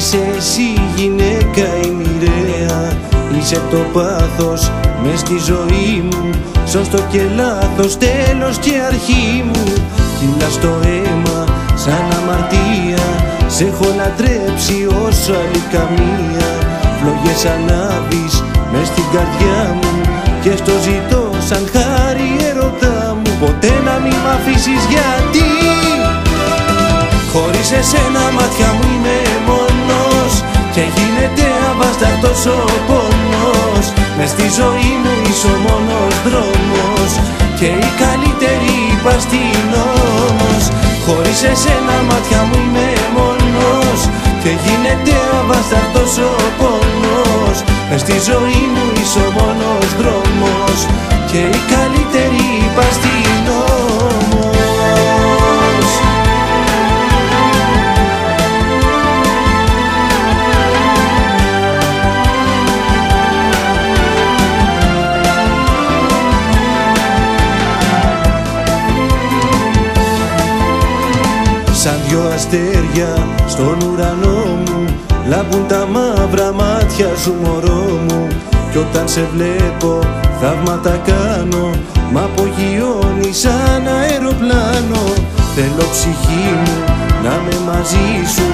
Είσαι εσύ γυναίκα η μοιραία, είσαι το πάθος μες στη ζωή μου, σωστό και λάθος, τέλος και αρχή μου. Κυλάς το αίμα σαν αμαρτία, σε έχω λατρέψει όσο άλλη καμία. Φλόγες ανάβεις μες στην καρδιά μου και στο ζητώ σαν χάρη ερωτά μου. Ποτέ να μην μ' αφήσεις, γιατί χωρίς εσένα μάτια μου είμαι μόνος και γίνεται αβάσταχτος ο πόνος. Μες στη ζωή μου είσαι ο μόνος δρόμος και η καλύτερη παστινόμος. Χωρίς εσένα μάτια μου είμαι μόνος και γίνεται αβάσταχτος ο πόνος. Μες στη ζωή μου είσαι ο μόνος δρόμος και η καλύτερη παστινόμος. Σαν δυο αστέρια στον ουρανό μου λάμπουν τα μαύρα μάτια σου μωρό μου. Κι όταν σε βλέπω θαύματα κάνω, μ' απογειώνει σαν αεροπλάνο. Θέλω ψυχή μου να με μαζί σου,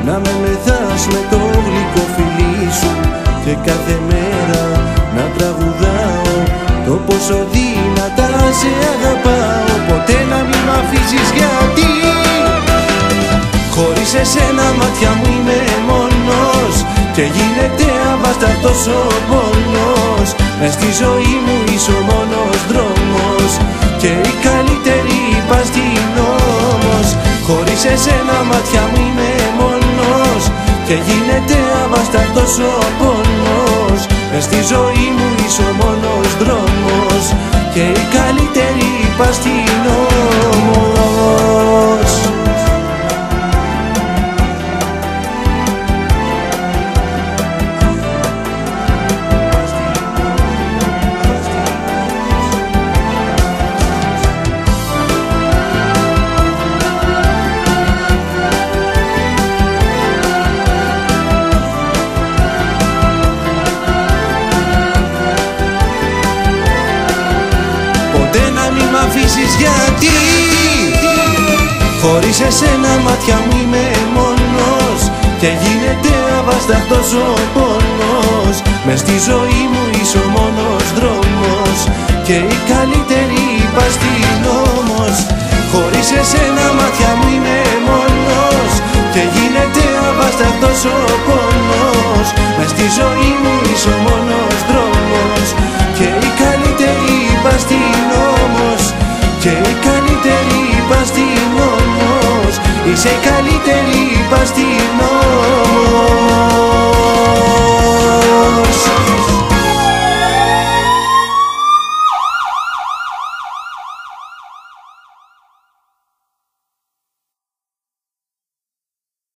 να με μεθάς με το γλυκό φιλί σου και κάθε μέρα να τραγουδάω το πόσο δυνατά σε αγαπάω. Ποτέ να μην μ' αφήσεις, γιατί χωρίς εσένα μάτια μου είμαι μόνος και γίνεται αβάσταχτος ο πόνος. Μες στη ζωή μου είσαι ο μόνος δρόμος και η καλύτερη παστινόμος. Χωρίς εσένα μάτια μου είμαι μόνος και γίνεται αβάσταχτος ο πόνος. Μες στη ζωή μου είσαι ο μόνος δρόμος και η καλύτερη παστινόμος. Γιατί χωρίς εσένα μάτια μου είμαι μόνος και γίνεται αβάσταχτος ο πόνος. Μες στη ζωή μου είσαι ο μόνος δρόμος και η καλύτερη παστινόμος. Χωρίς εσένα μάτια μου είμαι μόνος και γίνεται αβάσταχτος ο πόνος. Μες στη ζωή μου είσαι ο μόνος δρόμος και η καλύτερη παστινόμος και η καλύτερη παστινόμος. Είσαι η καλύτερη παστινόμος.